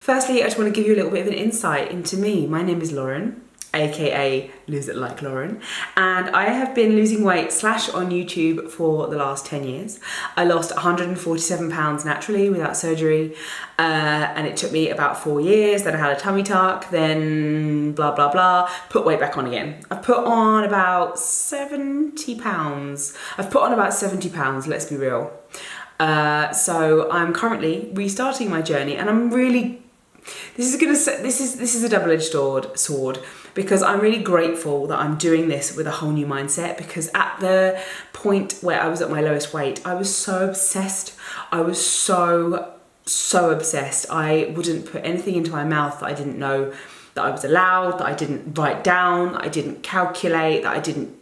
Firstly, I just want to give you a little bit of an insight into me. My name is Lauren, aka LoseitlikeLauren, and I have been losing weight / on YouTube for the last 10 years. I lost 147 pounds naturally without surgery, and it took me about 4 years. Then I had a tummy tuck, then blah blah blah, put weight back on again. I've put on about 70 pounds. Let's be real. So I'm currently restarting my journey, and I'm really, this is a double-edged sword, because I'm really grateful that I'm doing this with a whole new mindset, because at the point where I was at my lowest weight, I was so obsessed. I was so obsessed. I wouldn't put anything into my mouth that I didn't know that I was allowed, that I didn't write down, that I didn't calculate, that didn't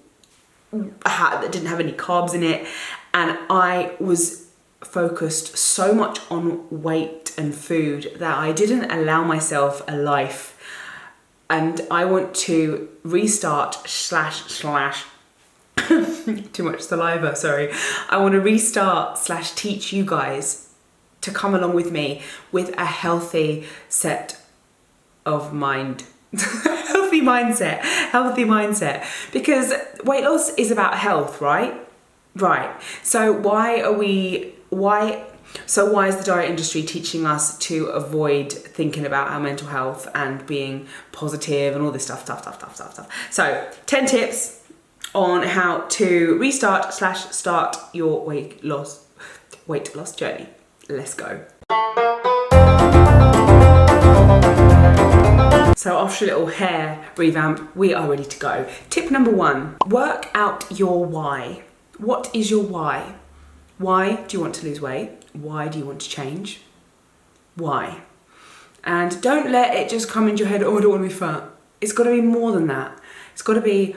have any carbs in it. And I was focused so much on weight and food that I didn't allow myself a life. And I want to restart / too much saliva, sorry. I want to restart / teach you guys to come along with me with a healthy set of mind. healthy mindset. Because weight loss is about health, right? Right. So why is the diet industry teaching us to avoid thinking about our mental health and being positive and all this stuff? So 10 tips on how to restart / start your weight loss journey. Let's go. So after a little hair revamp, we are ready to go. Tip number 1, work out your why. What is your why? Why do you want to lose weight? Why do you want to change? Why? And don't let it just come into your head, oh, I don't want to be fat. It's got to be more than that. It's got to be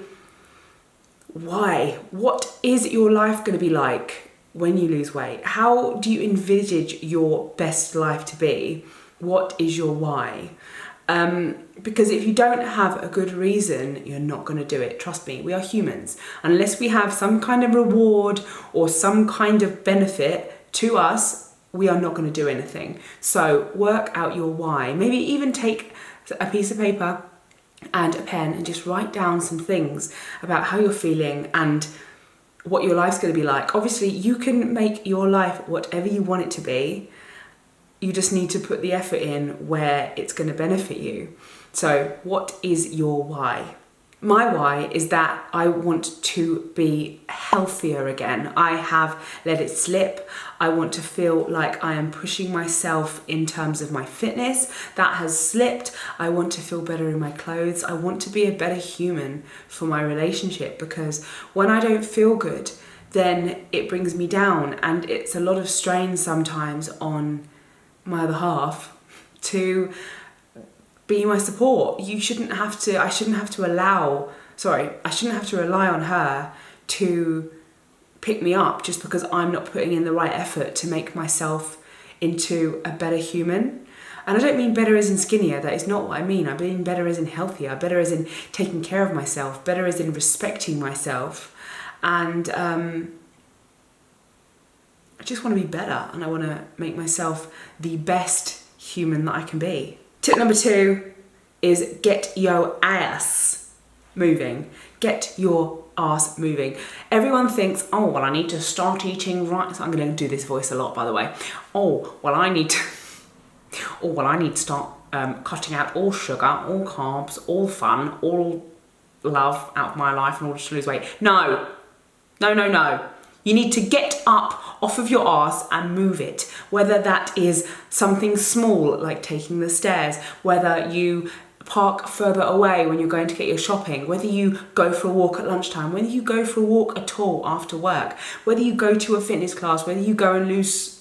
why. What is your life going to be like when you lose weight? How do you envisage your best life to be? What is your why? Because if you don't have a good reason, you're not going to do it. Trust me, we are humans. Unless we have some kind of reward or some kind of benefit to us, we are not going to do anything. So work out your why. Maybe even take a piece of paper and a pen and just write down some things about how you're feeling and what your life's going to be like. Obviously, you can make your life whatever you want it to be. You just need to put the effort in where it's going to benefit you. So what is your why? My why is that I want to be healthier again. I have let it slip. I want to feel like I am pushing myself in terms of my fitness. That has slipped. I want to feel better in my clothes. I want to be a better human for my relationship, because when I don't feel good, then it brings me down, and it's a lot of strain sometimes on my other half to be my support. I shouldn't have to rely on her to pick me up just because I'm not putting in the right effort to make myself into a better human. And I don't mean better as in skinnier, that is not what I mean. I mean better as in healthier, better as in taking care of myself, better as in respecting myself. And I just want to be better, and I want to make myself the best human that I can be. Tip number 2 is get your ass moving. Get your ass moving. Everyone thinks, oh, well, I need to start eating right. So I'm going to do this voice a lot, by the way. I need to start cutting out all sugar, all carbs, all fun, all love out of my life in order to lose weight. No. You need to get up off of your ass and move it. Whether that is something small, like taking the stairs, whether you park further away when you're going to get your shopping, whether you go for a walk at lunchtime, whether you go for a walk at all after work, whether you go to a fitness class, whether you go and lose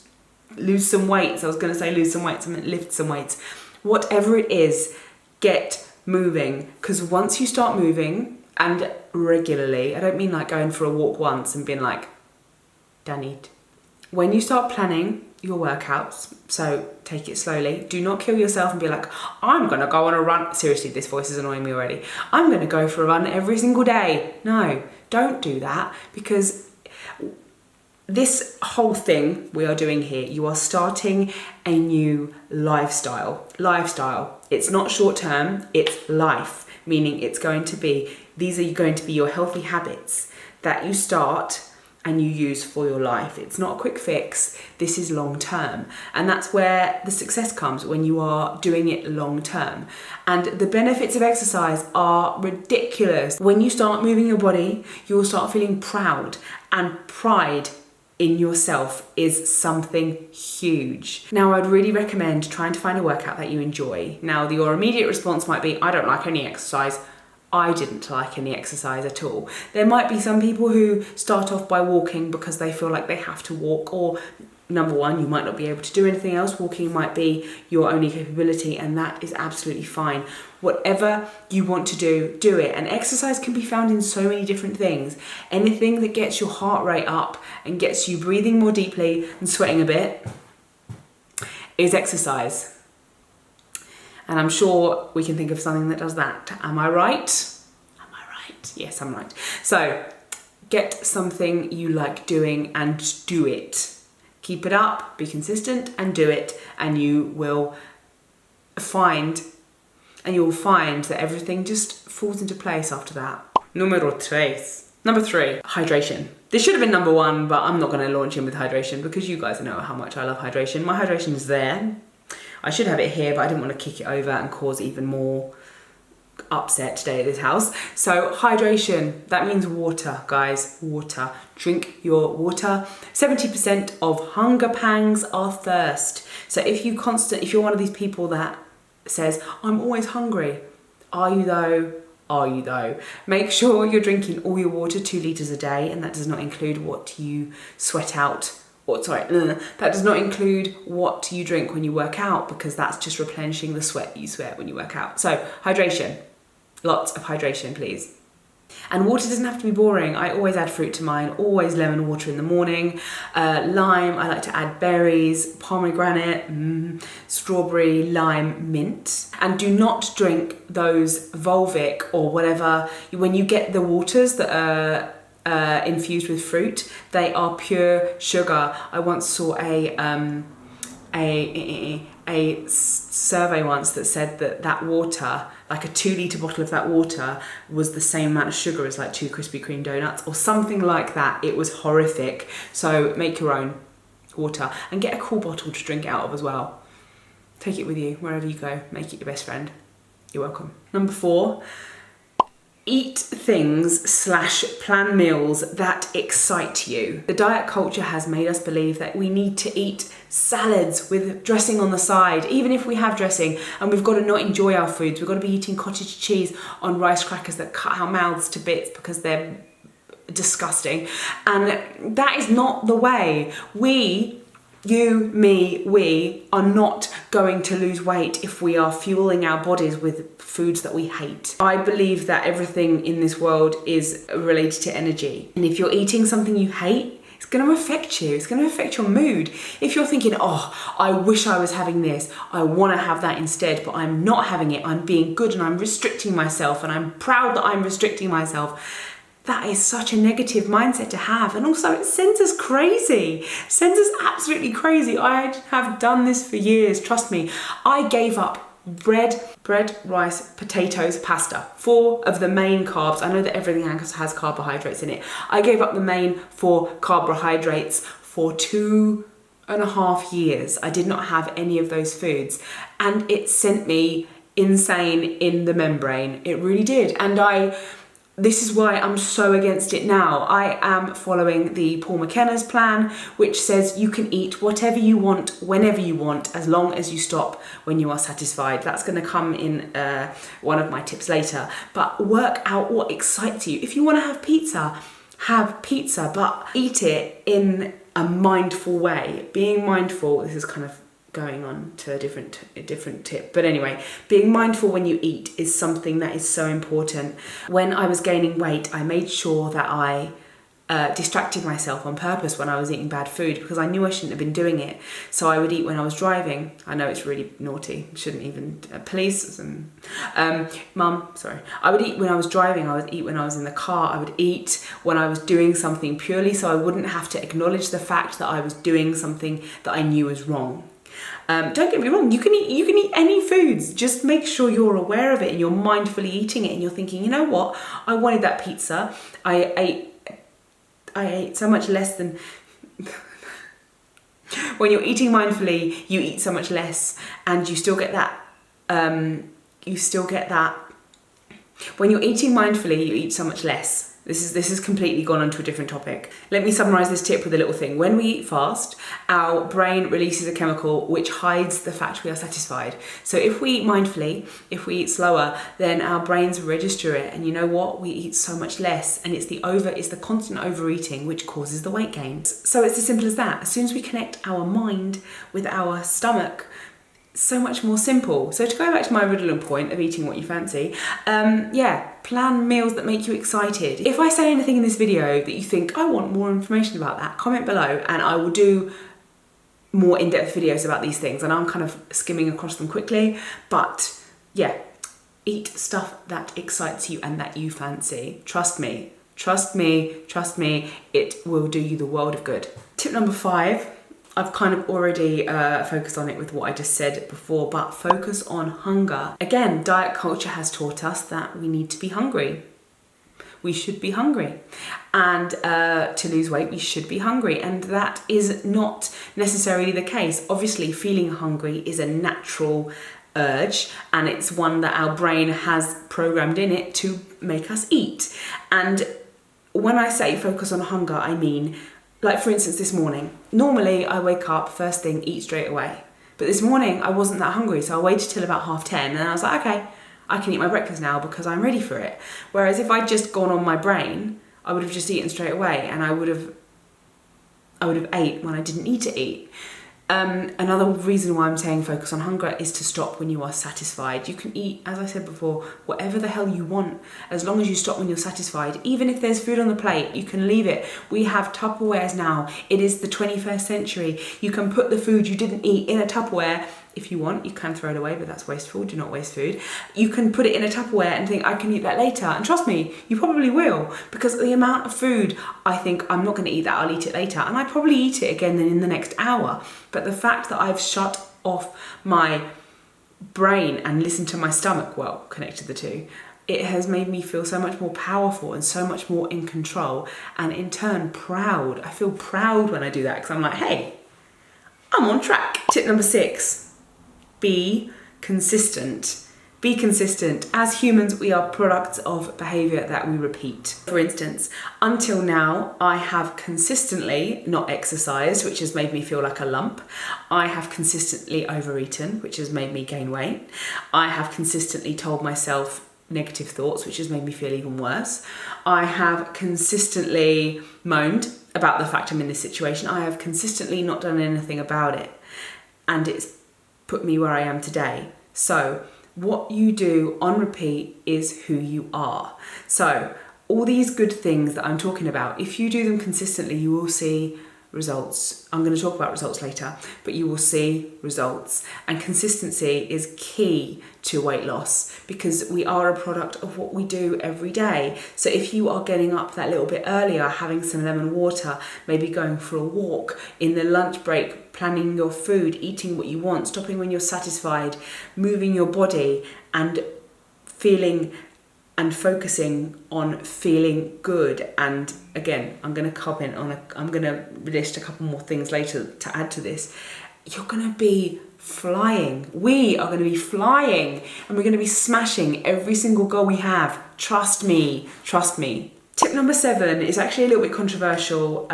some weights. I was going to say lose some weights, I meant lift some weights. Whatever it is, get moving. Because once you start moving, and regularly, I don't mean like going for a walk once and being like, done it. When you start planning your workouts, so take it slowly. Do not kill yourself and be like, I'm going to go on a run. Seriously, this voice is annoying me already. I'm going to go for a run every single day. No, don't do that, because this whole thing we are doing here, you are starting a new lifestyle. It's not short term, it's life, meaning these are going to be your healthy habits that you start and you use for your life. It's not a quick fix, this is long term. And that's where the success comes, when you are doing it long term. And the benefits of exercise are ridiculous. When you start moving your body, you will start feeling proud, and pride in yourself is something huge. Now, I'd really recommend trying to find a workout that you enjoy. Now, your immediate response might be, I don't like any exercise. I didn't like any exercise at all. There might be some people who start off by walking because they feel like they have to walk, or number one, you might not be able to do anything else. Walking might be your only capability, and that is absolutely fine. Whatever you want to do, do it. And exercise can be found in so many different things. Anything that gets your heart rate up and gets you breathing more deeply and sweating a bit is exercise. And I'm sure we can think of something that does that. Am I right? Am I right? Yes, I'm right. So get something you like doing and do it. Keep it up, be consistent and do it, and you will find that everything just falls into place after that. Number three, hydration. This should have been number one, but I'm not going to launch in with hydration because you guys know how much I love hydration. My hydration is there. I should have it here, but I didn't want to kick it over and cause even more upset today at this house. So hydration, that means water, guys, water. Drink your water. 70% of hunger pangs are thirst. So if you're one of these people that says, I'm always hungry, are you though? Are you though? Make sure you're drinking all your water, 2 litres a day, and that does not include what you sweat out. That does not include what you drink when you work out, because that's just replenishing the sweat you sweat when you work out. So hydration, lots of hydration, please. And water doesn't have to be boring. I always add fruit to mine, always lemon water in the morning. Lime, I like to add berries, pomegranate, strawberry, lime, mint. And do not drink those Volvic or whatever. When you get the waters that are infused with fruit, they are pure sugar. I once saw a survey once that said that water, like a 2 litre bottle of that water, was the same amount of sugar as like 2 Krispy Kreme donuts or something like that. It was horrific. So make your own water and get a cool bottle to drink it out of as well. Take it with you wherever you go. Make it your best friend. You're welcome. Number 4. Eat things / plan meals that excite you. The diet culture has made us believe that we need to eat salads with dressing on the side, even if we have dressing, and we've got to not enjoy our foods. We've got to be eating cottage cheese on rice crackers that cut our mouths to bits because they're disgusting. And that is not the way. We are not going to lose weight if we are fueling our bodies with foods that we hate. I believe that everything in this world is related to energy. And if you're eating something you hate, it's going to affect you. It's going to affect your mood. If you're thinking, oh, I wish I was having this, I want to have that instead, but I'm not having it, I'm being good and I'm restricting myself and I'm proud that I'm restricting myself, that is such a negative mindset to have. And also it sends us crazy. It sends us absolutely crazy. I have done this for years, trust me. I gave up bread, rice, potatoes, pasta. 4 of the main carbs. I know that everything has carbohydrates in it. I gave up the main 4 carbohydrates for 2.5 years. I did not have any of those foods. And it sent me insane in the membrane. It really did. And this is why I'm so against it now. I am following the Paul McKenna's plan, which says you can eat whatever you want, whenever you want, as long as you stop when you are satisfied. That's going to come in one of my tips later. But work out what excites you. If you want to have pizza, but eat it in a mindful way. Being mindful, this is kind of going on to a different tip, but anyway, being mindful when you eat is something that is so important. When I was gaining weight, I made sure that I distracted myself on purpose when I was eating bad food because I knew I shouldn't have been doing it. So I would eat when I was driving. I know it's really naughty. Shouldn't even, please. Mum, sorry. I would eat when I was driving. I would eat when I was in the car. I would eat when I was doing something purely so I wouldn't have to acknowledge the fact that I was doing something that I knew was wrong. Don't get me wrong, you can eat any foods. Just make sure you're aware of it and you're mindfully eating it and you're thinking, you know what? I wanted that pizza. I ate so much less than... When you're eating mindfully, you eat so much less and you still get that... When you're eating mindfully, you eat so much less. This has completely gone on to a different topic. Let me summarize this tip with a little thing. When we eat fast, our brain releases a chemical which hides the fact we are satisfied. So if we eat mindfully, if we eat slower, then our brains register it. And you know what? We eat so much less. And it's the constant overeating which causes the weight gains. So it's as simple as that. As soon as we connect our mind with our stomach, so much more simple. So to go back to my redundant point of eating what you fancy, plan meals that make you excited. If I say anything in this video that you think I want more information about that, comment below and I will do more in-depth videos about these things. And I'm kind of skimming across them quickly, but yeah, eat stuff that excites you and that you fancy. Trust me, it will do you the world of good. Tip number 5. I've kind of already focused on it with what I just said before, but focus on hunger. Again, diet culture has taught us that we need to be hungry. We should be hungry. And to lose weight, we should be hungry. And that is not necessarily the case. Obviously, feeling hungry is a natural urge and it's one that our brain has programmed in it to make us eat. And when I say focus on hunger, I mean, like for instance, this morning, normally I wake up, first thing, eat straight away. But this morning I wasn't that hungry, so I waited till about 10:30 and I was like, okay, I can eat my breakfast now because I'm ready for it. Whereas if I'd just gone on my brain, I would have just eaten straight away and I would have ate when I didn't need to eat. Another reason why I'm saying focus on hunger is to stop when you are satisfied. You can eat, as I said before, whatever the hell you want, as long as you stop when you're satisfied. Even if there's food on the plate, you can leave it. We have Tupperwares now. It is the 21st century. You can put the food you didn't eat in a Tupperware. If you want, you can throw it away, but that's wasteful. Do not waste food. You can put it in a Tupperware and think, I can eat that later. And trust me, you probably will. Because the amount of food, I think, I'm not going to eat that, I'll eat it later. And I probably eat it again in the next hour. But the fact that I've shut off my brain and listened to my stomach, well, connected the two, it has made me feel so much more powerful and so much more in control. And in turn, proud. I feel proud when I do that because I'm like, hey, I'm on track. Tip number 6. Be consistent. Be consistent. As humans, we are products of behaviour that we repeat. For instance, until now, I have consistently not exercised, which has made me feel like a lump. I have consistently overeaten, which has made me gain weight. I have consistently told myself negative thoughts, which has made me feel even worse. I have consistently moaned about the fact I'm in this situation. I have consistently not done anything about it. And it's put me where I am today. So what you do on repeat is who you are. So all these good things that I'm talking about, if you do them consistently, you will see results. I'm going to talk about results later, but you will see results. And consistency is key to weight loss because we are a product of what we do every day. So if you are getting up that little bit earlier, having some lemon water, maybe going for a walk, in the lunch break, planning your food, eating what you want, stopping when you're satisfied, moving your body and feeling and focusing on feeling good. And again, I'm going to list a couple more things later to add to this. You're going to be flying. We are going to be flying and we're going to be smashing every single goal we have. Trust me. Tip number 7 is actually a little bit controversial,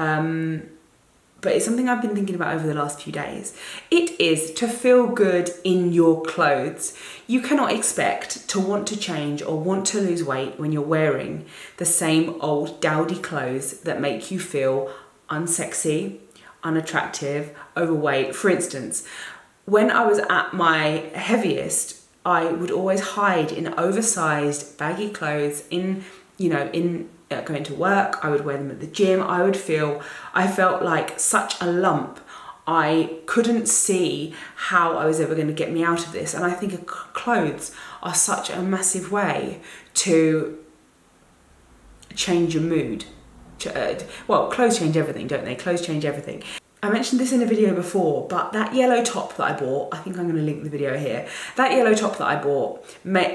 but it's something I've been thinking about over the last few days. It is to feel good in your clothes. You cannot expect to want to change or want to lose weight when you're wearing the same old dowdy clothes that make you feel unsexy, unattractive, overweight. For instance, when I was at my heaviest, I would always hide in oversized, baggy clothes in going to work, I would wear them at the gym. I felt like such a lump. I couldn't see how I was ever going to get me out of this. And I think clothes are such a massive way to change your mood. Well, clothes change everything, don't they? Clothes change everything. I mentioned this in a video before, but that yellow top that I bought, I think I'm going to link the video here. That yellow top that I bought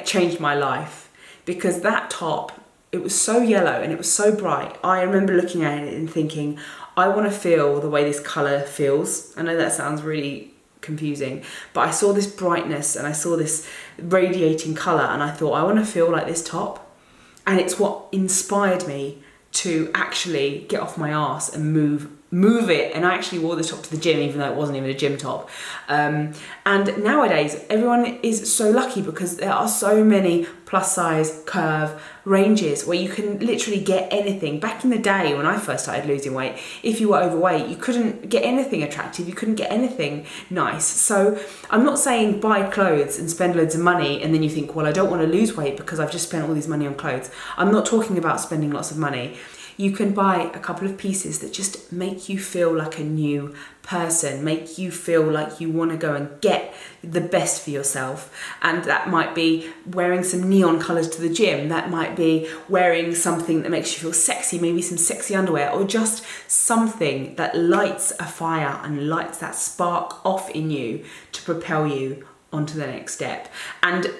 changed my life, because that top, it was so yellow and it was so bright. I remember looking at it and thinking, I want to feel the way this colour feels. I know that sounds really confusing, but I saw this brightness and I saw this radiating colour and I thought, I want to feel like this top. And it's what inspired me to actually get off my arse and move it. And I actually wore the top to the gym, even though it wasn't even a gym top. And nowadays, everyone is so lucky because there are so many plus size curve ranges where you can literally get anything. Back in the day when I first started losing weight, if you were overweight, you couldn't get anything attractive, you couldn't get anything nice. So I'm not saying buy clothes and spend loads of money and then you think, well, I don't want to lose weight because I've just spent all this money on clothes. I'm not talking about spending lots of money. You can buy a couple of pieces that just make you feel like a new person, make you feel like you want to go and get the best for yourself. And that might be wearing some neon colours to the gym. That might be wearing something that makes you feel sexy, maybe some sexy underwear, or just something that lights a fire and lights that spark off in you to propel you onto the next step. And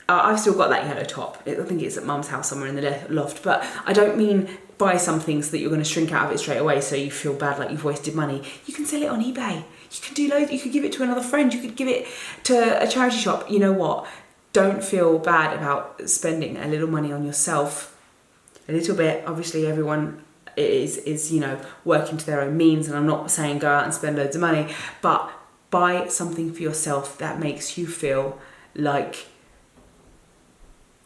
I've still got that yellow top. I think it's at Mum's house somewhere in the loft. But I don't mean buy something so that you're going to shrink out of it straight away so you feel bad like you've wasted money. You can sell it on eBay. You can do loads. You could give it to another friend. You could give it to a charity shop. You know what? Don't feel bad about spending a little money on yourself. A little bit. Obviously, everyone is working to their own means. And I'm not saying go out and spend loads of money. But buy something for yourself that makes you feel like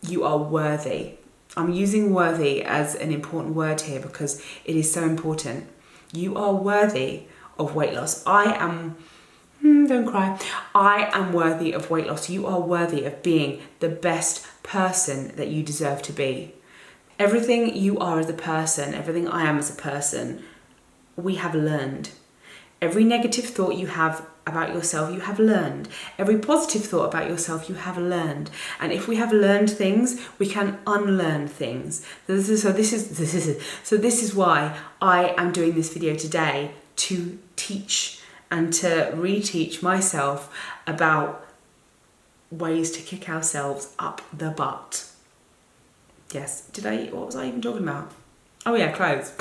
you are worthy. I'm using worthy as an important word here because it is so important. You are worthy of weight loss. Don't cry. I am worthy of weight loss. You are worthy of being the best person that you deserve to be. Everything you are as a person, everything I am as a person, we have learned. Every negative thought you have about yourself, you have learned. Every positive thought about yourself, you have learned. And if we have learned things, we can unlearn things. So this is why I am doing this video today, to teach and to reteach myself about ways to kick ourselves up the butt. Yes, what was I even talking about? Oh yeah, clothes.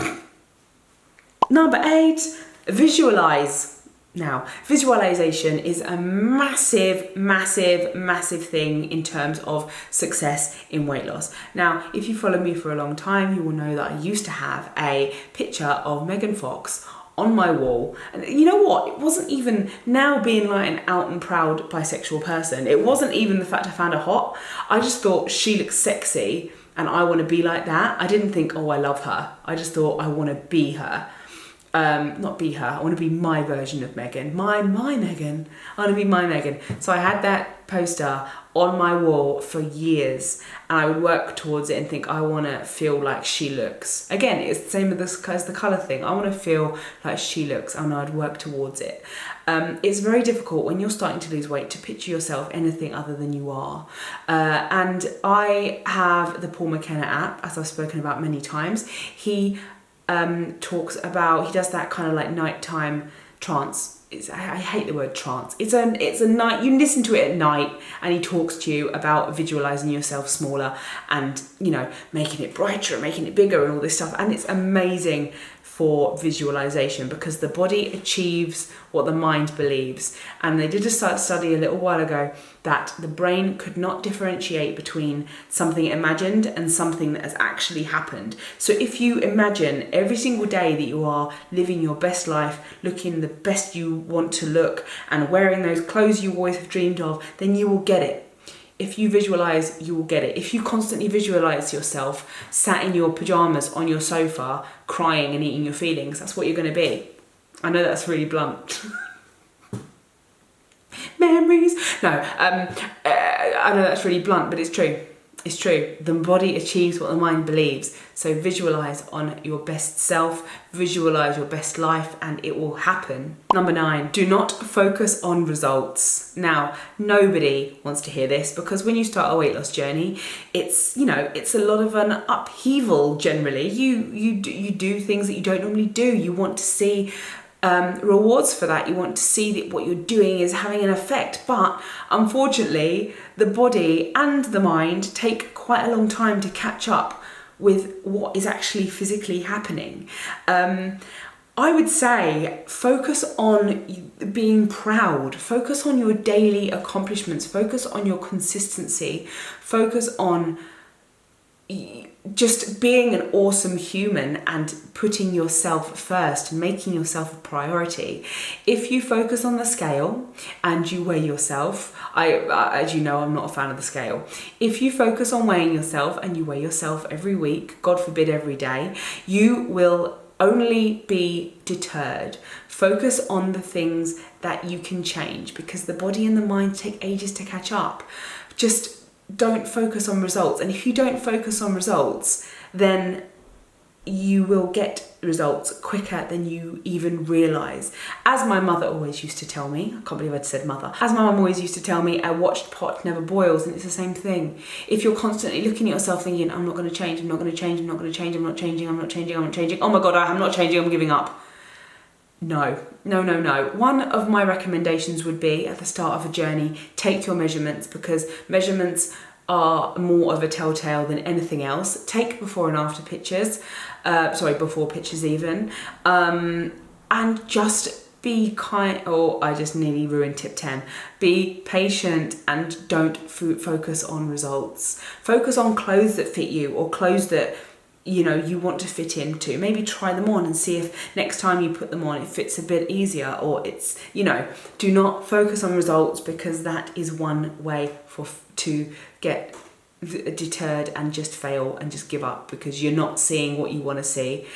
Number 8, visualize. Now, visualization is a massive, massive, massive thing in terms of success in weight loss. Now, if you follow me for a long time, you will know that I used to have a picture of Megan Fox on my wall. And you know what? It wasn't even, now being like an out and proud bisexual person, it wasn't even the fact I found her hot. I just thought she looks sexy and I want to be like that. I didn't think, oh, I love her. I just thought I want to be her. Not be her, I want to be my version of Megan. My Megan. I want to be my Megan. So I had that poster on my wall for years and I would work towards it and think, I want to feel like she looks. Again, it's the same as the colour thing. I want to feel like she looks and I'd work towards it. It's very difficult when you're starting to lose weight to picture yourself anything other than you are. And I have the Paul McKenna app, as I've spoken about many times. He does that kind of like nighttime trance. I hate the word trance. It's a night, you listen to it at night and he talks to you about visualizing yourself smaller and, making it brighter and making it bigger and all this stuff. And it's amazing for visualization because the body achieves what the mind believes. And they did a study a little while ago that the brain could not differentiate between something imagined and something that has actually happened. So if you imagine every single day that you are living your best life, looking the best you want to look and wearing those clothes you always have dreamed of, then you will get it. If you visualize, you will get it. If you constantly visualize yourself sat in your pajamas on your sofa, crying and eating your feelings, that's what you're going to be. I know that's really blunt. Memories. No, I know that's really blunt, but it's true. It's true. The body achieves what the mind believes. So visualize on your best self, visualize your best life, and it will happen. Number 9, do not focus on results. Now, nobody wants to hear this, because when you start a weight loss journey, it's a lot of an upheaval generally. You do things that you don't normally do. You want to see rewards for that. You want to see that what you're doing is having an effect, but unfortunately the body and the mind take quite a long time to catch up with what is actually physically happening. I would say focus on being proud, focus on your daily accomplishments, focus on your consistency, focus on just being an awesome human and putting yourself first, making yourself a priority. If you focus on the scale and you weigh yourself, as you know, I'm not a fan of the scale. If you focus on weighing yourself and you weigh yourself every week, God forbid every day, you will only be deterred. Focus on the things that you can change, because the body and the mind take ages to catch up. Just don't focus on results. And if you don't focus on results, then you will get results quicker than you even realise. As my mother always used to tell me, I can't believe I'd said mother, as my mum always used to tell me, a watched pot never boils, and it's the same thing. If you're constantly looking at yourself thinking, I'm not going to change, I'm not going to change, I'm not going to change, I'm not changing, I'm not changing, I'm not changing, oh my God, I'm not changing, I'm giving up. No. One of my recommendations would be, at the start of a journey, take your measurements, because measurements are more of a telltale than anything else. Take before and after pictures, before pictures even, and just be kind. Oh, I just nearly ruined tip 10. Be patient and don't focus on results. Focus on clothes that fit you, or clothes that you want to fit into. Maybe try them on and see if next time you put them on it fits a bit easier, or it's, do not focus on results, because that is one way to get deterred and just fail and just give up, because you're not seeing what you want to see.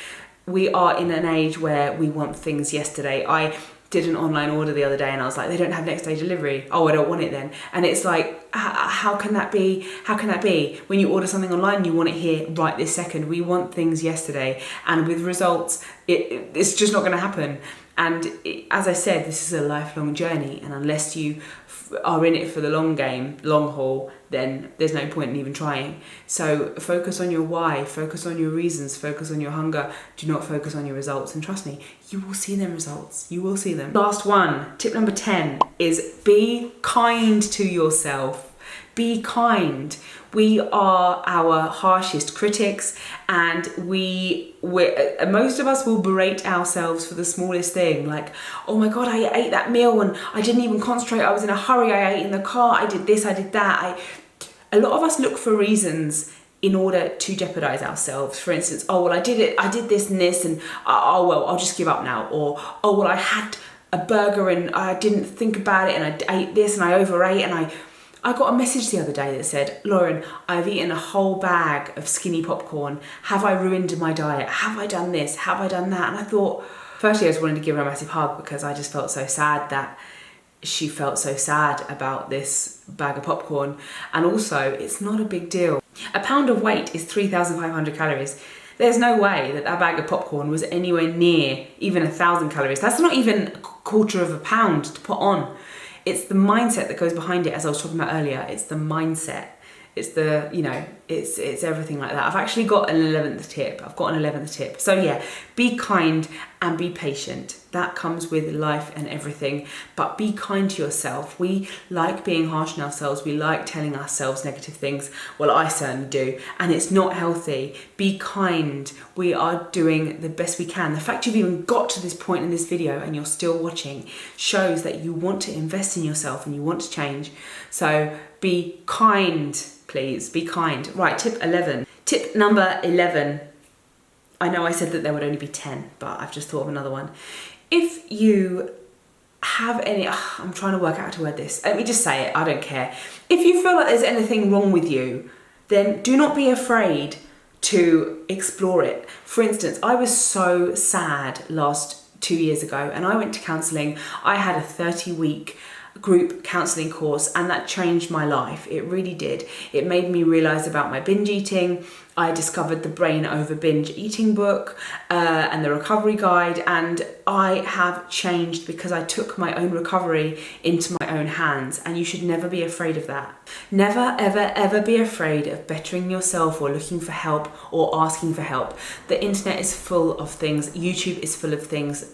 We are in an age where we want things yesterday. I did an online order the other day and I was like, they don't have next day delivery. Oh, I don't want it then. And it's like, how can that be? How can that be? When you order something online, you want it here right this second. We want things yesterday. And with results, it's just not going to happen. And as I said, this is a lifelong journey. And unless you are in it for the long game, long haul, then there's no point in even trying. So focus on your why, focus on your reasons, focus on your hunger. Do not focus on your results. And trust me, you will see them results. You will see them. Last one, tip number 10 is be kind to yourself. Be kind. We are our harshest critics, and most of us will berate ourselves for the smallest thing. Like, oh my God, I ate that meal and I didn't even concentrate. I was in a hurry. I ate in the car. I did this. I did that. A lot of us look for reasons in order to jeopardize ourselves. For instance, oh, well, I did it. I did this and this, and oh, well, I'll just give up now. Or, oh, well, I had a burger and I didn't think about it, and I ate this and I overate, and I got a message the other day that said, Lauren, I've eaten a whole bag of skinny popcorn. Have I ruined my diet? Have I done this? Have I done that? And I thought, firstly, I just wanted to give her a massive hug, because I just felt so sad that she felt so sad about this bag of popcorn. And also, it's not a big deal. A pound of weight is 3,500 calories. There's no way that bag of popcorn was anywhere near even 1,000 calories. That's not even a quarter of a pound to put on. It's the mindset that goes behind it, as I was talking about earlier. It's the mindset. It's the, it's everything like that. I've actually got an 11th tip. So yeah, be kind and be patient. That comes with life and everything. But be kind to yourself. We like being harsh on ourselves. We like telling ourselves negative things. Well, I certainly do. And it's not healthy. Be kind. We are doing the best we can. The fact you've even got to this point in this video and you're still watching shows that you want to invest in yourself and you want to change. So be kind, please. Be kind. Right, tip 11. Tip number 11. I know I said that there would only be 10, but I've just thought of another one. If you have any, I'm trying to work out how to word this. Let me just say it, I don't care. If you feel like there's anything wrong with you, then do not be afraid to explore it. For instance, I was so sad last 2 years ago and I went to counselling. I had a 30-week group counselling course, and that changed my life. It really did. It made me realise about my binge eating. I discovered the Brain Over Binge Eating book and the recovery guide, and I have changed because I took my own recovery into my own hands, and you should never be afraid of that. Never, ever, ever be afraid of bettering yourself or looking for help or asking for help. The internet is full of things. YouTube is full of things.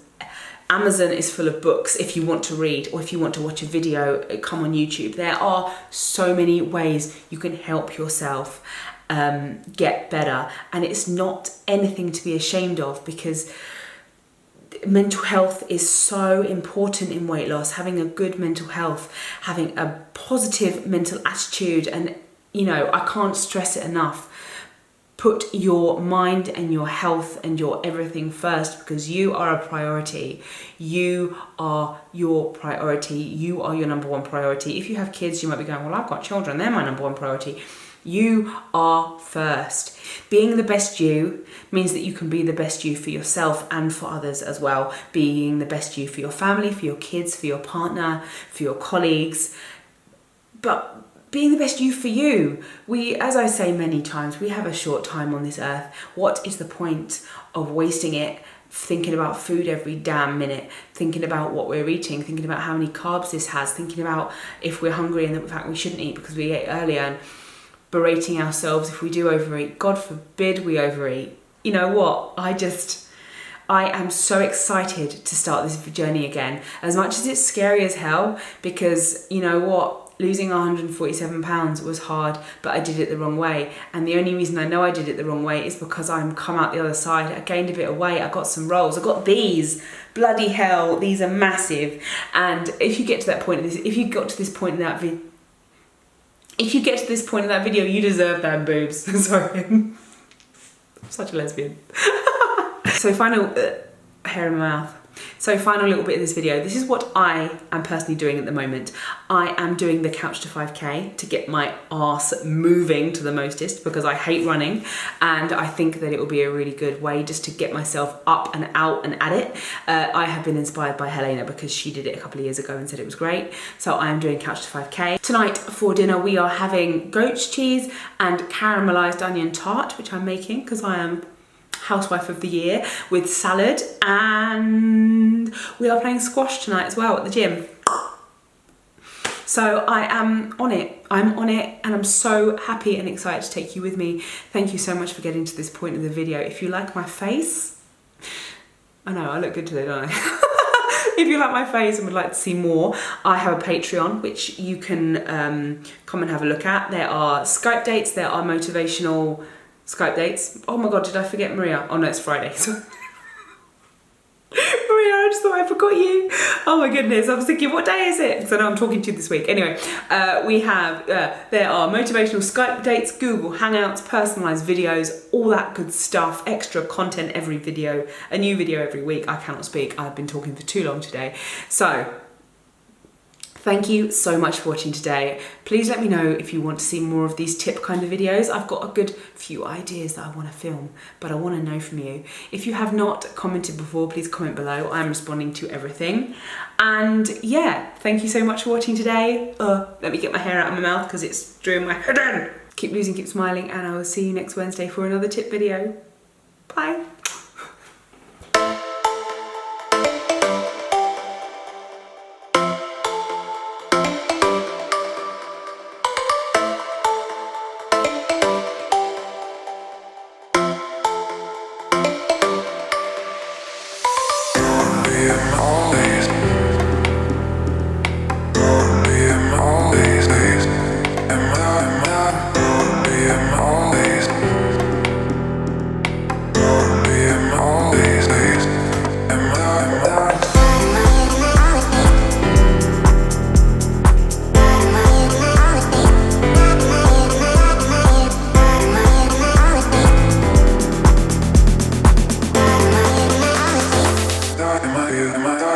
Amazon is full of books if you want to read, or if you want to watch a video, come on YouTube. There are so many ways you can help yourself get better, and it's not anything to be ashamed of, because mental health is so important in weight loss. Having a good mental health, having a positive mental attitude, and I can't stress it enough. Put your mind and your health and your everything first, because you are a priority. You are your priority. You are your number one priority. If you have kids, you might be going, well, I've got children, they're my number one priority. You are first. Being the best you means that you can be the best you for yourself and for others as well. Being the best you for your family, for your kids, for your partner, for your colleagues. But being the best you for you. As I say many times, we have a short time on this earth. What is the point of wasting it thinking about food every damn minute, thinking about what we're eating, thinking about how many carbs this has, thinking about if we're hungry and in fact we shouldn't eat because we ate earlier, and berating ourselves if we do overeat. God forbid we overeat. You know what? I am so excited to start this journey again. As much as it's scary as hell, because you know what? Losing 147 pounds was hard, but I did it the wrong way. And the only reason I know I did it the wrong way is because I'm come out the other side. I gained a bit of weight. I got some rolls. I got these. Bloody hell, these are massive. And if you get to that point, if you got to this point in that video, you deserve them boobs. Sorry, I'm such a lesbian. So final hair in my mouth. So final little bit of this video. This is what I am personally doing at the moment. I am doing the Couch to 5K to get my arse moving to the mostest, because I hate running, and I think that it will be a really good way just to get myself up and out and at it. I have been inspired by Helena because she did it a couple of years ago and said it was great. So I am doing Couch to 5K. Tonight for dinner we are having goat's cheese and caramelized onion tart, which I'm making because I am Housewife of the Year, with salad, and we are playing squash tonight as well at the gym. So I am on it. I'm on it, and I'm so happy and excited to take you with me. Thank you so much for getting to this point of the video. If you like my face, I know I look good today, don't I? If you like my face and would like to see more, I have a Patreon which you can come and have a look at. There are Skype dates, there are motivational Skype dates. Oh my god, did I forget Maria? Oh no, it's Friday. Maria, I just thought I forgot you. Oh my goodness, I was thinking, what day is it? Because I know I'm talking to you this week. Anyway, we have, there are motivational Skype dates, Google Hangouts, personalised videos, all that good stuff, extra content every video, a new video every week. I cannot speak, I've been talking for too long today. So, thank you so much for watching today. Please let me know if you want to see more of these tip kind of videos. I've got a good few ideas that I want to film, but I want to know from you. If you have not commented before, please comment below. I'm responding to everything. And yeah, thank you so much for watching today. Let me get my hair out of my mouth because it's doing my head in. Keep losing, keep smiling, and I will see you next Wednesday for another tip video. Bye. Am I